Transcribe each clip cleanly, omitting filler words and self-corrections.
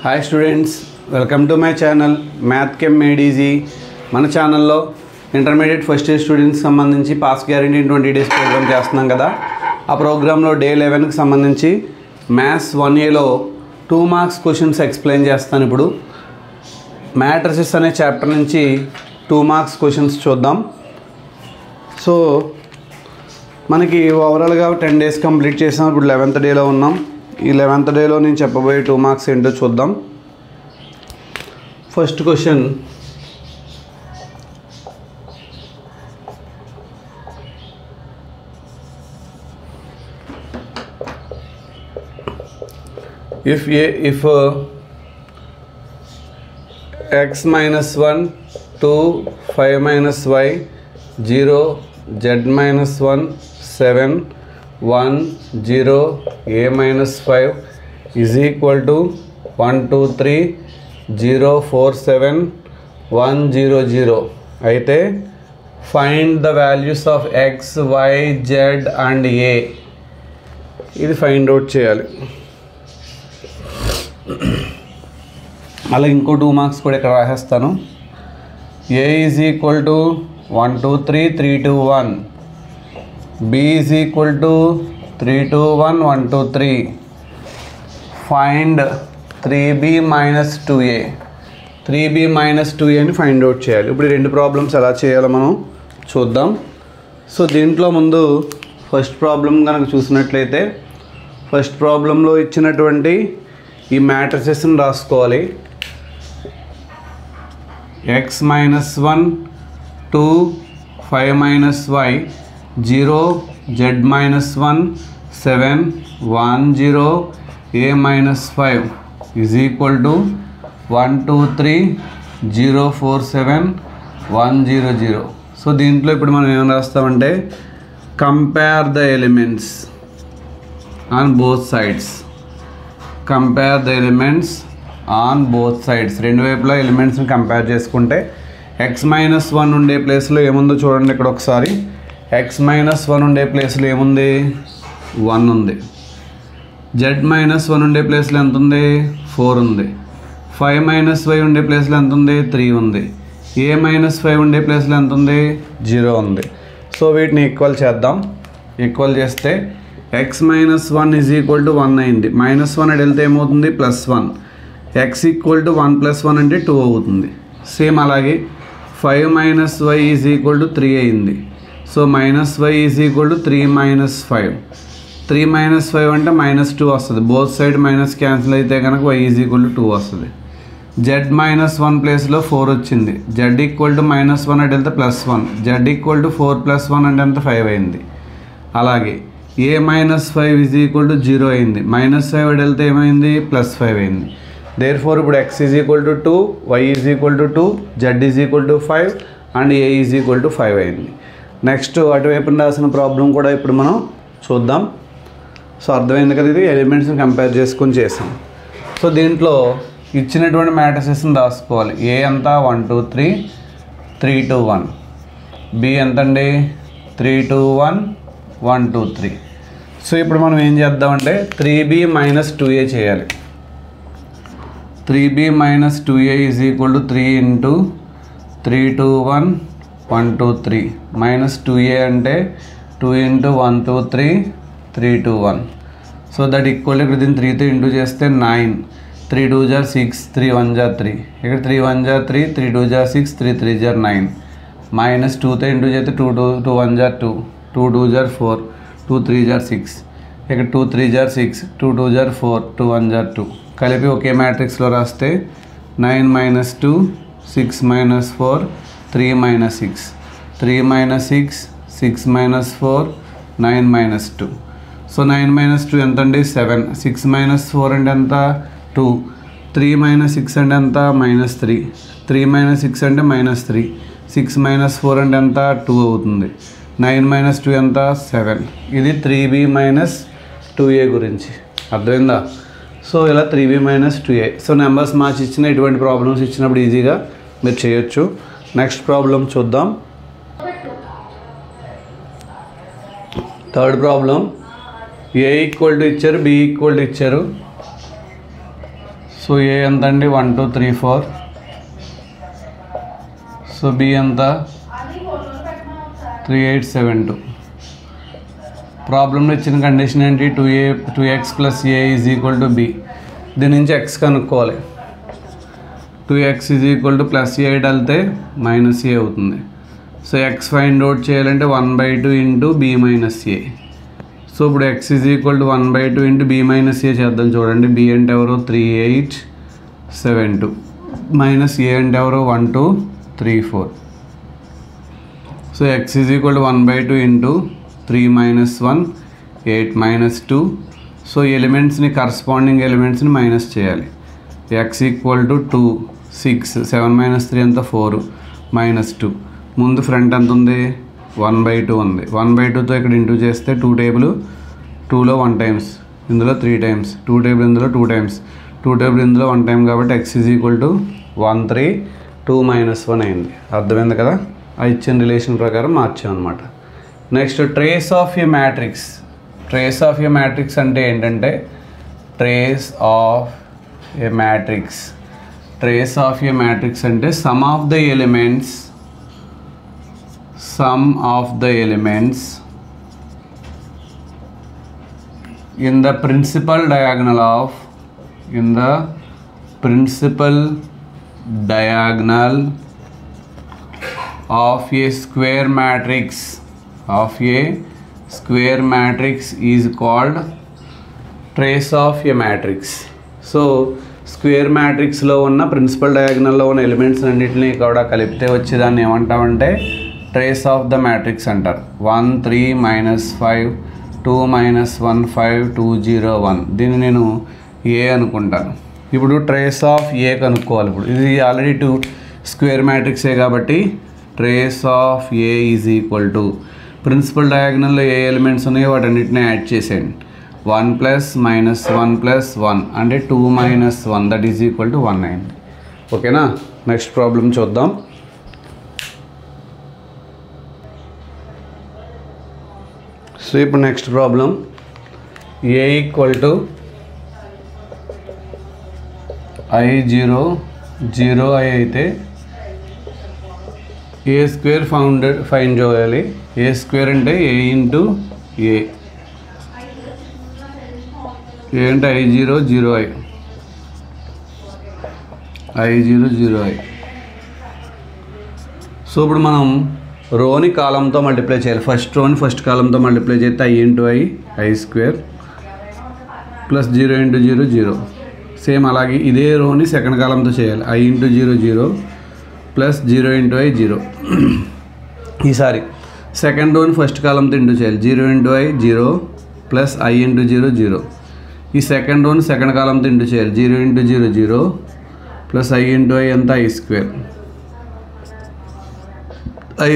Hi students, welcome to my channel math కెమ్ made easy. మన ఛానల్లో ఇంటర్మీడియట్ ఫస్ట్ ఇయర్ స్టూడెంట్స్కి సంబంధించి పాస్ గ్యారెంటీ 20 days ప్రోగ్రామ్ చేస్తున్నాం కదా. ఆ ప్రోగ్రాంలో డే 11కి సంబంధించి మ్యాథ్స్ 1Aలో 2 marks క్వశ్చన్స్ ఎక్స్ప్లెయిన్ చేస్తాను. ఇప్పుడు మ్యాట్రిసెస్ అనే చాప్టర్ నుంచి 2 marks క్వశ్చన్స్ చూద్దాం. సో మనకి ఓవరాల్గా 10 days కంప్లీట్ చేసాం. ఇప్పుడు 11th డేలో ఉన్నాం. ఈ 11th డేలో నేను చెప్పబోయే 2 marks ఏంటో చూద్దాం. First question, if x minus 1 2 5 minus y 0 z minus 1 7 1 0 a minus 5 is equal to 1 2 3 0 4 7 1 0 0 అయితే find the values of x y z and a. ఇది ఫైండ్ అవుట్ చేయాలి. అలా ఇంకో 2 marks కూడా ఇక్కడ రాసేస్తాను. a is equal to 1 2 3 3 2 1, b is equal to 3 2 1 1 2 3. find 3b minus 2a. 3b minus 2a అని find out చేయాలి. ఇప్పుడు 2 ప్రాబ్లమ్స్ ఎలా చేయాలో మనం చూద్దాం. సో దీంట్లో ముందు ఫస్ట్ ప్రాబ్లం కనుక చూసినట్లయితే, ఫస్ట్ ప్రాబ్లంలో ఇచ్చినటువంటి ఈ మ్యాట్రిసెస్ని రాసుకోవాలి. x minus 1 2 5 minus y 0 z minus 1 7 1 0 a minus 5 is equal to 1 2 3 0 4 7 1 0 0. So దీంట్లో ఇప్పుడు మనం ఏం రాస్తామంటే, compare the elements on both sides. Compare the elements on both sides. రెండు వైపులా ఎలిమెంట్స్ని కంపేర్ చేసుకుంటే x minus 1 ఉండే ప్లేస్లో ఏముందో చూడండి. ఇక్కడ ఒకసారి x minus 1 ఉండే ప్లేస్లో ఏముంది, 1 ఉంది. z minus 1 ఉండే ప్లేస్లో ఎంత ఉంది, 4 ఉంది. 5 minus y ఉండే ప్లేస్లో ఎంత ఉంది, 3 ఉంది. a minus 5 ఉండే ప్లేస్లో ఎంత ఉంది, 0 ఉంది. సో వీటిని ఈక్వల్ చేద్దాం. ఈక్వల్ చేస్తే x minus 1 is equal to 1 అయింది. -1 అడి వెళ్తే ఏమవుతుంది, +1. x equal to 1 + 1 అంటే 2 అవుతుంది. సేమ్ అలాగే 5 minus y is equal to 3 అయింది. So -y is equal to 3 minus 5. 3 minus 5 అంటే -2 వస్తుంది. బోత్ సైడ్ మైనస్ క్యాన్సిల్ అయితే కనుక y is equal to 2 వస్తుంది. z minus 1 ప్లేస్లో 4 వచ్చింది. z equal to -1 అంటే వెళ్తే +1. z equal to 4 + 1 అంటే ఎంత, 5 అయింది. అలాగే a minus 5 is equal to 0 అయింది. -5 అడి వెళ్తే ఏమైంది, +5 అయింది. దేర్ఫోర్ ఇప్పుడు x is equal to 2, y is equal to 2, z is equal to 5 and a is equal to 5 అయింది. నెక్స్ట్ అటువైపు రాసిన ప్రాబ్లం కూడా ఇప్పుడు మనం చూద్దాం. సో అర్థమైంది కదా, ఇది ఎలిమెంట్స్ని కంపేర్ చేసుకొని చేసాం. సో దీంట్లో ఇచ్చినటువంటి మ్యాట్రిసెస్ని రాసుకోవాలి. a ఎంత, 1 2 3 3 2 1, b ఎంతండి, 3 2 1 1 2 3. సో ఇప్పుడు మనం ఏం చేద్దామంటే 3b minus 2a చేయాలి. 3b minus 2a is equal to 3 into 3 2 1 1 2 3 minus 2a అంటే 2 into 1 2 3 3 2 1. సో దట్ ఈక్వల్ ఇక్కడ దీన్ని 3తో ఇంటూ చేస్తే 9. 3 2 jar 6 3 1 jar 3. ఇక్కడ 3 1 jar 3 3 2 jar 6 3 3 jar 9. మైనస్ 2తో ఇంటూ చేస్తే 2 1 jar 2 2 2 jar 4 2 3 jar 6. ఇక్కడ 2 3 jar 6 2 2 jar 4 2 1 jar 2. కలిపి ఒకే మ్యాట్రిక్స్లో రాస్తే 9 minus 2 6 minus 4 3 minus 6 3 minus 6 6 minus 4 9 minus 2. So 9 minus 2 ఎంత అండి, 7. 6 minus 4 అంటే ఎంత, 2. 3 minus 6 అంటే ఎంత, -3. 3 minus 6 అంటే -3. 6 minus 4 అంటే ఎంత, 2 అవుతుంది. 9 minus 2 ఎంత, 7. ఇది 3b minus 2a గురించి అర్థమైందా. సో ఇలా 3b minus 2a. So numbers మార్చి ఇచ్చిన ఇటువంటి ప్రాబ్లమ్స్ ఇచ్చినప్పుడు ఈజీగా మీరు చేయొచ్చు. నెక్స్ట్ ప్రాబ్లం చూద్దాం. Third problem, a equal to ఇచ్చారు, b ఈక్వల్ టు ఇచ్చారు. సో ఏ ఎంత అండి 1 2 3 4. సో బి ఎంత 3872. ప్రాబ్లంలో ఇచ్చిన కండిషన్ ఏంటి 2x + a = b. దీని నుంచి x కనుక్కోవాలి. 2x = +a వెళ్తే -a అవుతుంది. సో x ఫైండ్ అవుట్ చేయాలంటే 1/2 × b - a. సో ఇప్పుడు x = 1/2 × b - a చేద్దాం. చూడండి b అంటే ఎవరు 3872 మైనస్ a అంటే ఎవరు 1234. So x = 1/2 × 3 - 1 8 - 2. So ఎలిమెంట్స్ని corresponding ఎలిమెంట్స్ని minus చేయాలి. x = 2 6 7 - 3 ఎంత 4 -2. ముందు ఫ్రంట్ ఎంత ఉంది 1/2 ఉంది. 1/2తో ఇక్కడ ఇంటూ చేస్తే 2 టేబుల్ 2లో 1 టైమ్స్, ఇందులో 3 టైమ్స్, 2 టేబుల్ ఇందులో 2 టైమ్స్, 2 టేబుల్ ఇందులో 1 టైం కాబట్టి x = 1 3 2 - 1 అయింది. అర్థమైంది కదా? ఆ ఇచ్చిన రిలేషన్ ప్రకారం మార్చాం అనమాట. Next trace of a matrix. Trace of a matrix అంటే ఏంటంటే trace of a matrix. Trace of a matrix అంటే sum of the elements in the principal diagonal of a square matrix is called trace of a matrix. So square మ్యాట్రిక్స్లో ఉన్న principal డయాగ్నల్లో ఉన్న elements అన్నింటినీ కూడా కలిపితే వచ్చేదాన్ని ఏమంటామంటే ట్రేస్ ఆఫ్ ద మ్యాట్రిక్స్ అంటారు. 1 3 -5 2 - 1 5 2 0 1. దీన్ని నేను ఏ అనుకుంటాను. ఇప్పుడు ట్రేస్ ఆఫ్ ఏ కనుక్కోవాలి. ఇప్పుడు ఇది ఆల్రెడీ 2 స్క్వేర్ మ్యాట్రిక్సే కాబట్టి ట్రేస్ ఆఫ్ ఏ = ప్రిన్సిపల్ డయాగ్నల్లో ఏ ఎలిమెంట్స్ ఉన్నాయో వాటన్నిటిని యాడ్ చేసేయండి. 1 + -1 + 1 అంటే 2 - 1 దట్ ఈజ్ ఈక్వల్ టు 1 అయింది. ఓకేనా? నెక్స్ట్ ప్రాబ్లం చూద్దాం. సో ఇప్పుడు next problem a = I0 0 I అయితే a² ఫైండ్ చేయాలి. a² అంటే a × a. a అంటే I0 0 I. I0 0 I. So ఇప్పుడు మనం రోని కాలంతో మల్టిప్లై చేయాలి. ఫస్ట్ రోని ఫస్ట్ కాలంతో మల్టిప్లై చేస్తే I × I I² + 0 × 0 0. సేమ్ అలాగే ఇదే రోని సెకండ్ కాలంతో చేయాలి. I × 0 0 + 0 × I 0. ఈసారి సెకండ్ రోని ఫస్ట్ కాలంతో ఇంటూ చేయాలి. 0 × I 0 + I × 0 0. ఈ సెకండ్ రోని సెకండ్ కాలంతో ఇంటూ చేయాలి. 0 × 0 0 + I × I ఎంత I². I²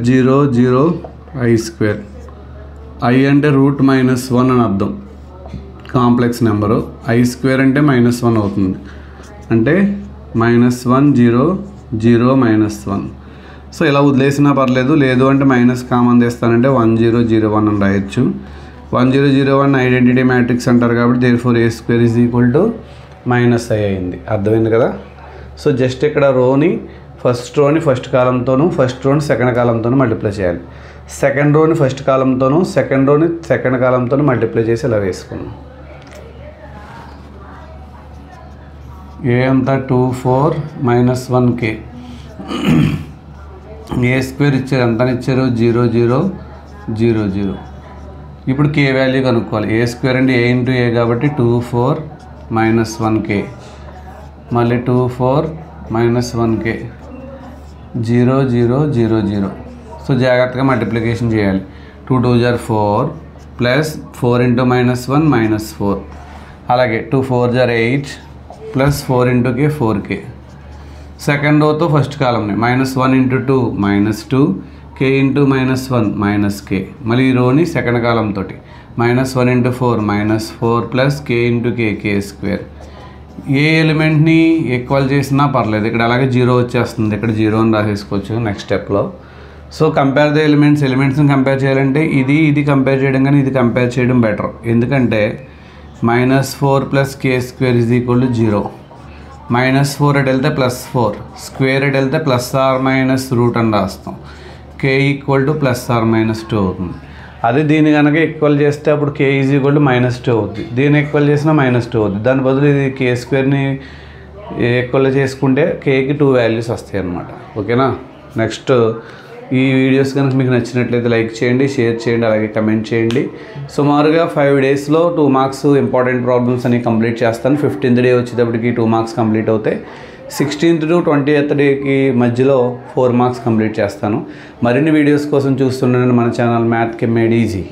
0 0 I². I అంటే √-1 అని అర్థం, కాంప్లెక్స్ నెంబరు. I² అంటే -1 అవుతుంది, అంటే -1 0 0 -1. సో ఇలా వదిలేసినా పర్లేదు, లేదు అంటే మైనస్ కామన్ తెస్తానంటే 1 0 0 1 అని రాయొచ్చు. 1 0 0 1 ఐడెంటిటీ మ్యాట్రిక్స్ అంటారు కాబట్టి దేర్ఫోర్ a² = -i అయింది. అర్థమైంది కదా? సో జస్ట్ ఇక్కడ ఫస్ట్ రోని ఫస్ట్ కాలంతోనూ ఫస్ట్ రోని సెకండ్ కాలంతోనూ మల్టిప్లై చేయాలి. సెకండ్ రోని ఫస్ట్ కాలంతోనూ సెకండ్ రోని సెకండ్ కాలంతోనూ మల్టిప్లై చేసి ఇలా వేసుకున్నాం. ఏ అంతా 2 4 -1k. a² ఇచ్చారు, ఎంత ఇచ్చారు 0 0 0 0. ఇప్పుడు k వాల్యూ కనుక్కోవాలి. a² అంటే a × a కాబట్టి 2 4 -1k, మళ్ళీ 2 4 -1k 0 0 0 0. సో జాగ్రత్తగా మల్టిప్లికేషన్ చేయాలి. 2 2 4 + 4 × -1 -4. అలాగే 2 4 8 + 4 × k 4k. సెకండ్ రోతో ఫస్ట్ కాలంని -1 × 2 -2 k × -1 -k. మళ్ళీ ఈ రోని సెకండ్ కాలంతో -1 × 4 -4 + k × k k². ఏ ఎలిమెంట్ని ఈక్వల్ చేసినా పర్లేదు, ఇక్కడ అలాగే 0 వచ్చేస్తుంది, ఇక్కడ 0 అని రాసేసుకోవచ్చు నెక్స్ట్ స్టెప్లో. సో కంపేర్ ద ఎలిమెంట్స్ని కంపేర్ చేయాలంటే ఇది కంపేర్ చేయడం కానీ ఇది కంపేర్ చేయడం బెటర్. ఎందుకంటే -4 + k² = 0, -4 ఎటు వెళ్తే +4, స్క్వేర్ ఎటు వెళ్తే +r - అని రాస్తాం. k = +r - 2 అవుతుంది. అదే దీన్ని కనుక ఈక్వల్ చేస్తే అప్పుడు k = -2 అవుతుంది. దీన్ని ఈక్వల్ చేసినా -2 అవుతుంది. దాని బదులు ఇది k² ఈక్వల్ చేసుకుంటే kకి 2 వాల్యూస్ వస్తాయి అన్నమాట. ఓకేనా. నెక్స్ట్ ఈ వీడియోస్ కనుక మీకు నచ్చినట్లయితే లైక్ చేయండి, షేర్ చేయండి, అలాగే కమెంట్ చేయండి. సుమారుగా 5 డేస్లో 2 మార్క్స్ ఇంపార్టెంట్ ప్రాబ్లమ్స్ అని కంప్లీట్ చేస్తాను. 15th డే వచ్చేటప్పటికి 2 మార్క్స్ కంప్లీట్ అవుతాయి. 16th to 20th డేకి మధ్యలో 4 మార్క్స్ కంప్లీట్ చేస్తాను. మరిన్ని వీడియోస్ కోసం చూస్తుండండి మన ఛానల్ మ్యాథ్ కెమ్ మేడ్ ఈజీ.